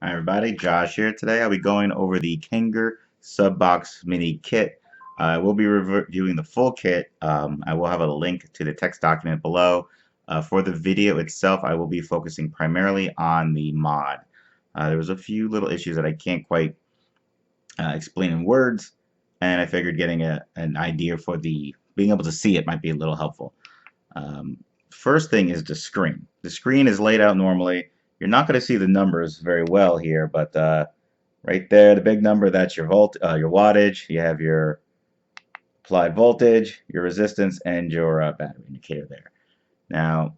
Hi everybody, Josh here. Today I'll be going over the Kanger Subox Mini Kit. I will be reviewing the full kit. I will have a link to the text document below. For the video itself, I will be focusing primarily on the mod. There was a few little issues that I can't quite explain in words, and I figured getting an idea for being able to see it might be a little helpful. First thing is the screen. The screen is laid out normally. You're not going to see the numbers very well here, but right there, the big number, that's your your wattage. You have your applied voltage, your resistance, and your battery indicator there. Now,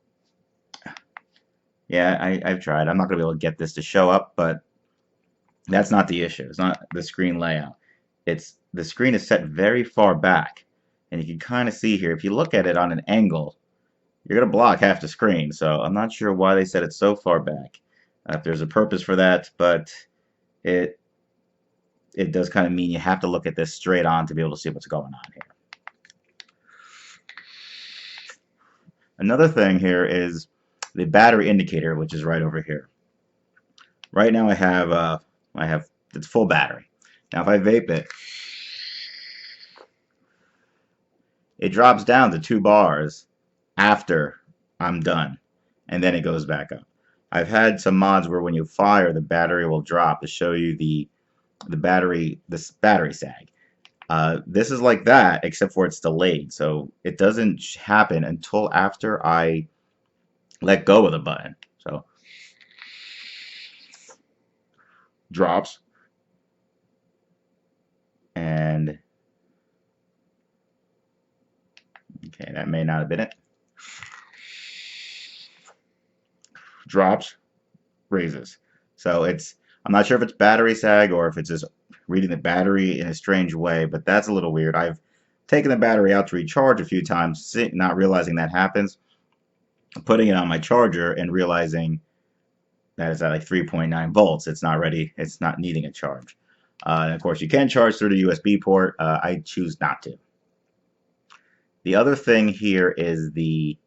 yeah, I've tried. I'm not going to be able to get this to show up, but that's not the issue. It's not the screen layout. It's the screen is set very far back, and you can kind of see here, if you look at it on an angle, you're going to block half the screen. So I'm not sure why they set it so far back. If there's a purpose for that, but it does kind of mean you have to look at this straight on to be able to see what's going on here. Another thing here is the battery indicator, which is right over here. Right now I have it's full battery. Now if I vape it, it drops down to 2 bars after I'm done, and then it goes back up. I've had some mods where when you fire, the battery will drop to show you the battery sag. This is like that, except for it's delayed, so it doesn't happen until after I let go of the button. So drops, and okay, that may not have been it. Drops, raises. So I'm not sure if it's battery sag or if it's just reading the battery in a strange way, but that's a little weird. I've taken the battery out to recharge a few times, not realizing that happens, putting it on my charger and realizing that it's at like 3.9 volts. It's not ready. It's not needing a charge. And of course, you can charge through the USB port. I choose not to. The other thing here is the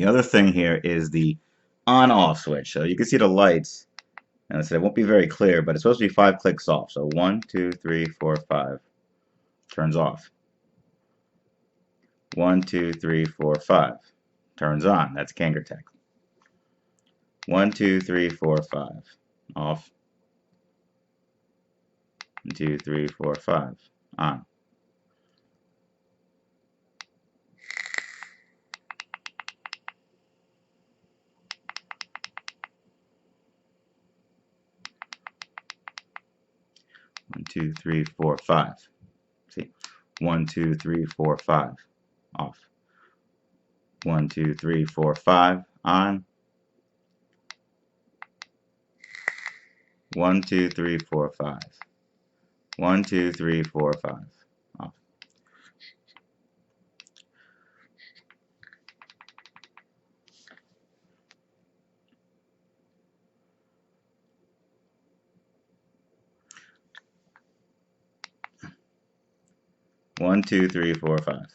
other thing here is the on-off switch. So you can see the lights, and I said it won't be very clear, but it's supposed to be 5 clicks off. So 1, 2, 3, 4, 5 turns off. 1, 2, 3, 4, 5 turns on. That's Kanger Tech. 1, 2, 3, 4, 5 off. 1, 2, 3, 4, 5 on. One, two, three, four, five. See, 1, 2, 3, 4, 5 off. 1, 2, 3, 4, 5 on. 1, 2, 3, 4, 5. 1, 2, 3, 4, 5 off. One, two, three, four, five.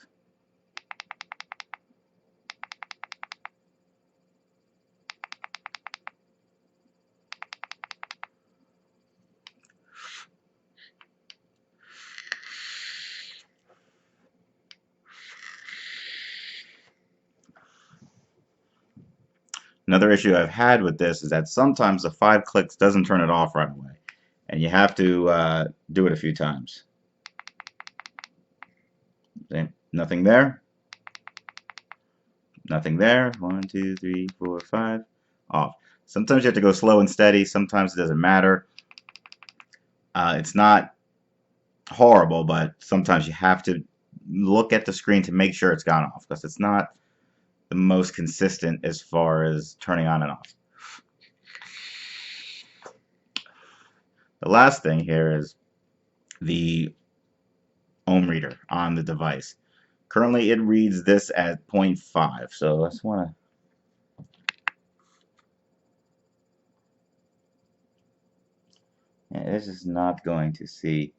Another issue I've had with this is that sometimes the 5 clicks doesn't turn it off right away, and you have to do it a few times. See? Nothing there. Nothing there. 1, 2, 3, 4, 5 off. Sometimes you have to go slow and steady. Sometimes it doesn't matter. It's not horrible, but sometimes you have to look at the screen to make sure it's gone off, because it's not the most consistent as far as turning on and off. The last thing here is the ohm reader on the device. Currently it reads this at 0.5, so I just want to this is not going to see.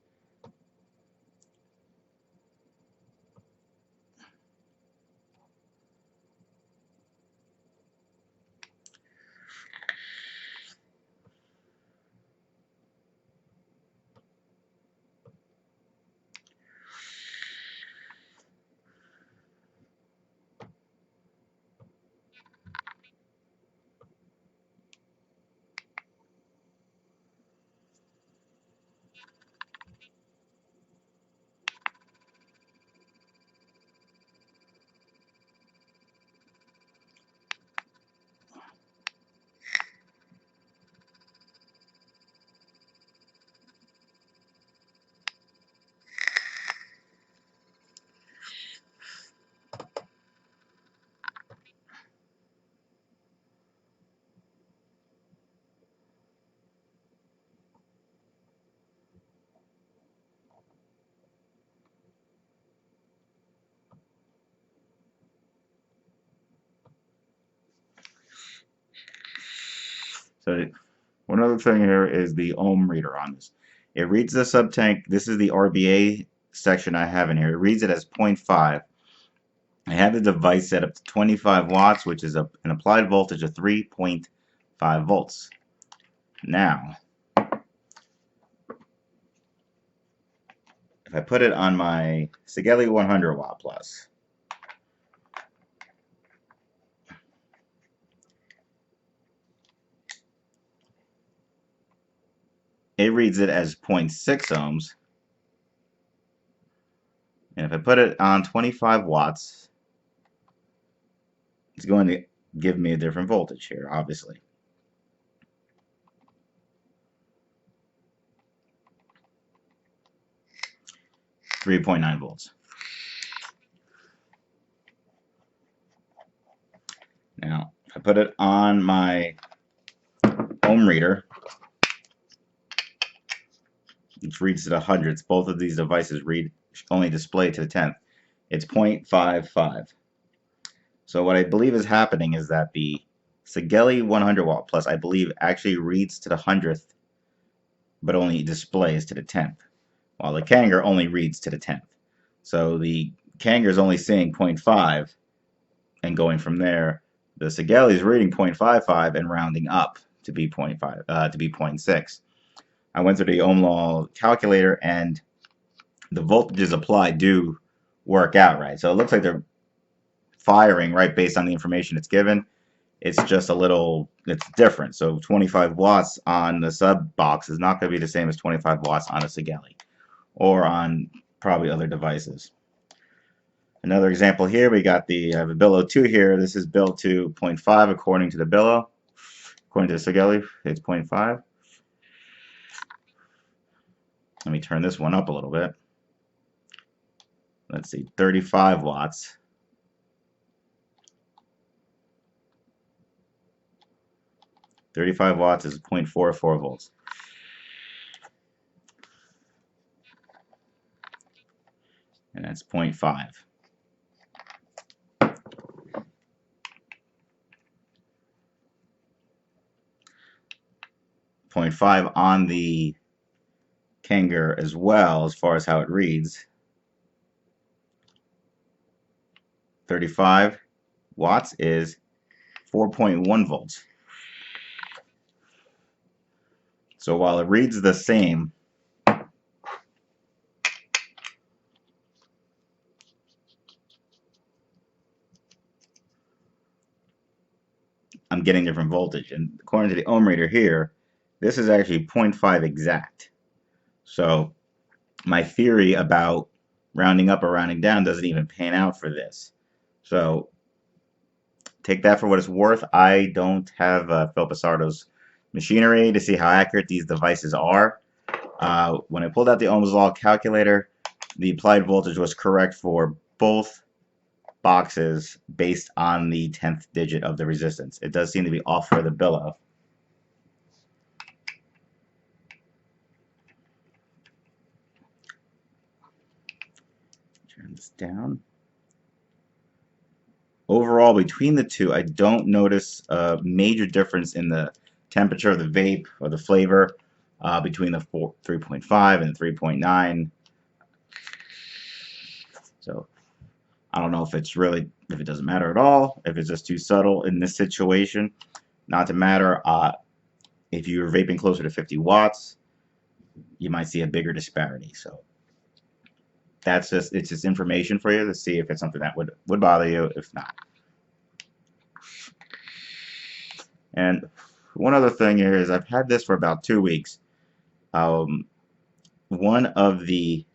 So one other thing here is the ohm reader on this. It reads the sub-tank. This is the RBA section I have in here. It reads it as 0.5. I have the device set up to 25 watts, which is an applied voltage of 3.5 volts. Now, if I put it on my Sigelli 100 watt plus, it reads it as 0.6 ohms. And if I put it on 25 watts, it's going to give me a different voltage here, obviously. .9 volts. Now, if I put it on my ohm reader, which reads to the hundreds, both of these devices read only display to the 10th. It's 0.55. So what I believe is happening is that the Sigelli 100 watt plus, I believe, actually reads to the 100th, but only displays to the 10th, while the Kanger only reads to the 10th. So the Kanger is only seeing 0.5 and going from there. The Sigelli is reading 0.55 and rounding up to be 0.6. I went through the ohm law calculator, and the voltages applied do work out right. So it looks like they're firing right based on the information it's given. It's just a little, it's different. So 25 watts on the sub box is not going to be the same as 25 watts on a Sigelli or on probably other devices. Another example here, we got the Billo 2 here. This is built to 0.5 according to the Billo. According to the Sigelli, it's 0.5. Let me turn this one up a little bit. Let's see, 35 watts. .35 watts is 0.44 volts. And that's 0.5. 0.5 on the Kanger as well, as far as how it reads. 35 watts is 4.1 volts. So while it reads the same, I'm getting different voltage. And according to the ohm reader here, this is actually 0.5 exact. So my theory about rounding up or rounding down doesn't even pan out for this. So take that for what it's worth. I don't have Phil Passardo's machinery to see how accurate these devices are. When I pulled out the Ohm's Law calculator, the applied voltage was correct for both boxes based on the 10th digit of the resistance. It does seem to be off for the billow. Turn this down. Overall, between the two, I don't notice a major difference in the temperature of the vape or the flavor between the 3.5 and 3.9. So I don't know if it's really, if it doesn't matter at all, if it's just too subtle in this situation. Not to matter. If you're vaping closer to 50 watts, you might see a bigger disparity. So that's just, it's just information for you to see if it's something that would bother you. If not. And one other thing here is I've had this for about 2 weeks. One of the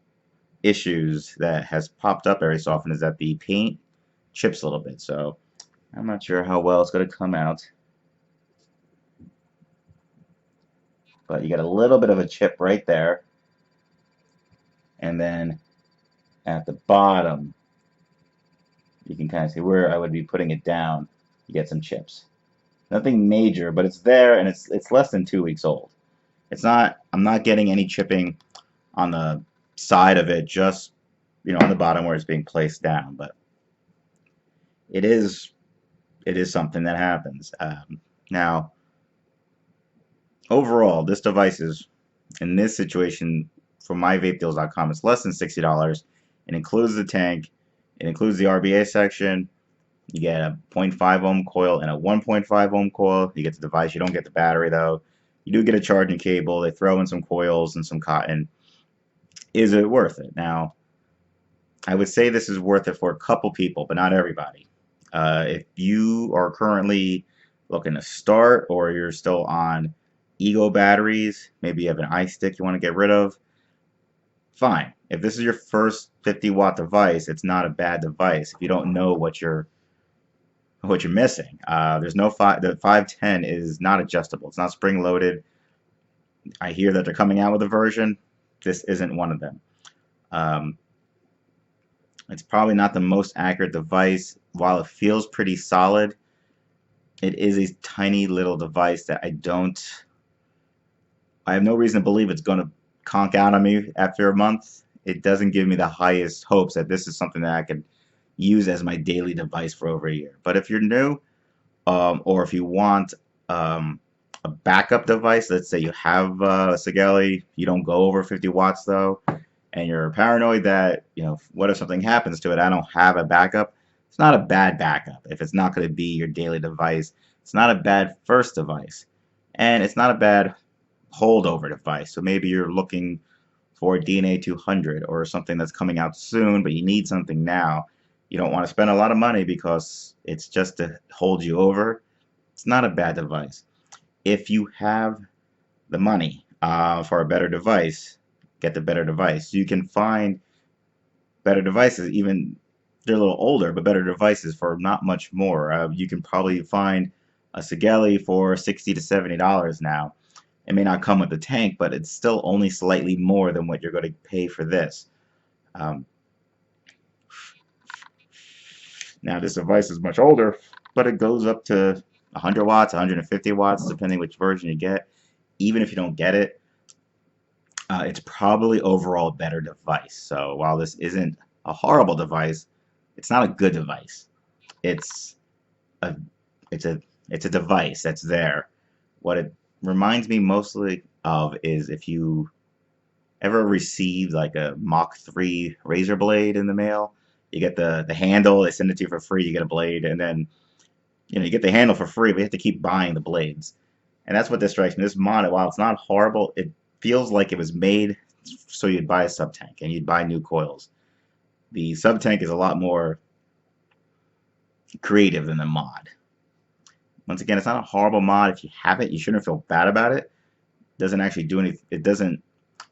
issues that has popped up every so often is that the paint chips a little bit. So I'm not sure how well it's going to come out. But you get a little bit of a chip right there. And then at the bottom, you can kind of see where I would be putting it down. You get some chips. Nothing major, but it's there, and it's less than 2 weeks old. It's not. I'm not getting any chipping on the side of it, just on the bottom where it's being placed down. But it is something that happens. Now, overall, this device is, in this situation, from myvapedeals.com, it's less than $60. It includes the tank. It includes the RBA section. You get a 0.5 ohm coil and a 1.5 ohm coil. You get the device. You don't get the battery, though. You do get a charging cable. They throw in some coils and some cotton. Is it worth it? Now, I would say this is worth it for a couple people, but not everybody. If you are currently looking to start, or you're still on ego batteries, maybe you have an iStick you want to get rid of, fine. If this is your first 50-watt device, it's not a bad device. If you don't know what you're missing, there's no the 510 is not adjustable. It's not spring loaded. I hear that they're coming out with a version. This isn't one of them. It's probably not the most accurate device. While it feels pretty solid, it is a tiny little device that I have no reason to believe it's going to conk out on me after a month. It doesn't give me the highest hopes that this is something that I could use as my daily device for over a year. But if you're new, or if you want a backup device, let's say you have a Sigelei, you don't go over 50 watts though, and you're paranoid that, what if something happens to it? I don't have a backup. It's not a bad backup if it's not going to be your daily device. It's not a bad first device, and it's not a bad holdover device. So maybe you're looking for a DNA 200 or something that's coming out soon, but you need something now. You don't want to spend a lot of money because it's just to hold you over. It's not a bad device. If you have the money for a better device, get the better device. You can find better devices, even they're a little older, but better devices for not much more. You can probably find a Sigelei for $60 to $70 now. It may not come with the tank, but it's still only slightly more than what you're going to pay for this. Now, this device is much older, but it goes up to 100 watts, 150 watts, depending which version you get. Even if you don't get it, it's probably overall a better device. So while this isn't a horrible device, it's not a good device. It's a device that's there. What it reminds me mostly of is if you ever received like a Mach 3 razor blade in the mail. You get the handle, they send it to you for free, you get a blade, and then you get the handle for free, but you have to keep buying the blades. And that's what this strikes me. This mod, while it's not horrible, it feels like it was made so you'd buy a sub-tank and you'd buy new coils. The sub-tank is a lot more creative than the mod. Once again, it's not a horrible mod. If you have it, you shouldn't feel bad about it. It doesn't actually do anything.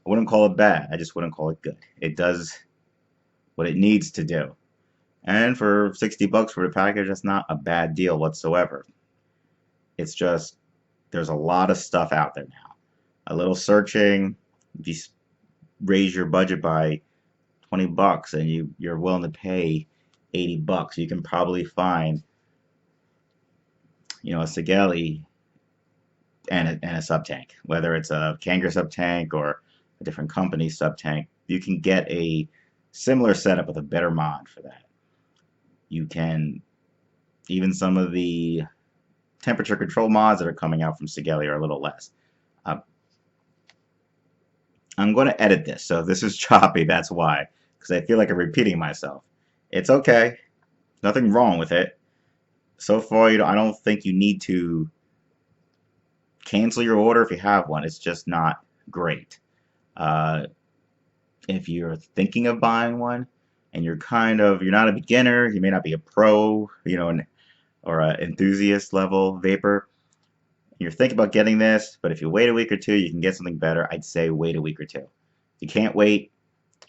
I wouldn't call it bad. I just wouldn't call it good. It does what it needs to do. And for $60 for the package, that's not a bad deal whatsoever. It's just, there's a lot of stuff out there now. A little searching, if you raise your budget by 20 bucks and you're willing to pay 80 bucks, you can probably find, a Sigelei and a sub tank, whether it's a Kanger sub tank or a different company's sub tank. You can get a similar setup with a better mod for that. You can, even some of the temperature control mods that are coming out from Sigelei are a little less. I'm going to edit this, so if this is choppy, that's why, because I feel like I'm repeating myself. It's okay. Nothing wrong with it. So far, I don't think you need to cancel your order if you have one. It's just not great. If you're thinking of buying one and you're not a beginner, you may not be a pro, or an enthusiast level vapor, you're thinking about getting this, but if you wait a week or two, you can get something better. I'd say wait a week or two. If you can't wait,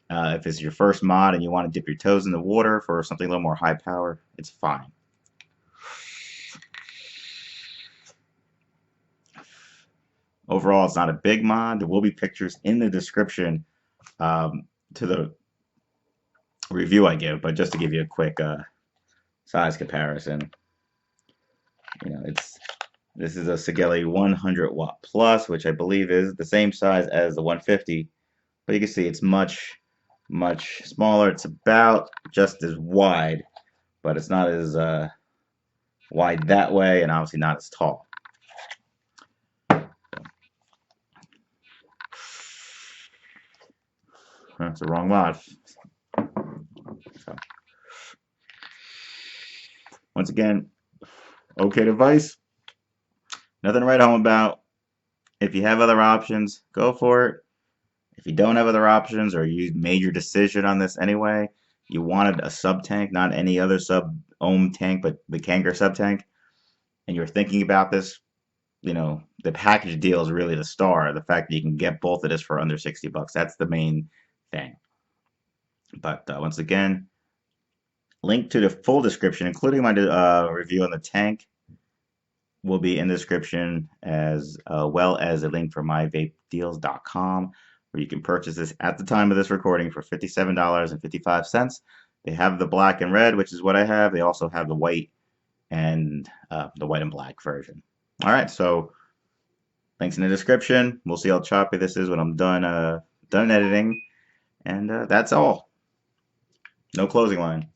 if it's your first mod and you want to dip your toes in the water for something a little more high power, it's fine. Overall, it's not a big mod. There will be pictures in the description to the review I give, but just to give you a quick size comparison, this is a Sigelei 100 watt plus, which I believe is the same size as the 150, but you can see it's much smaller. It's about just as wide, but it's not as wide that way, and obviously not as tall. That's the wrong mod. So, once again, okay device. Nothing to write home about. If you have other options, go for it. If you don't have other options, or you made your decision on this anyway, you wanted a sub tank, not any other sub ohm tank, but the Kanger sub tank, and you're thinking about this, the package deal is really the star. The fact that you can get both of this for under 60 bucks, that's the main thing. But once again, link to the full description, including my review on the tank, will be in the description, as well as a link for myvapedeals.com, where you can purchase this at the time of this recording for $57.55. They have the black and red, which is what I have. They also have the white and black version. All right, so links in the description. We'll see how choppy this is when I'm done editing, and that's all. No closing line.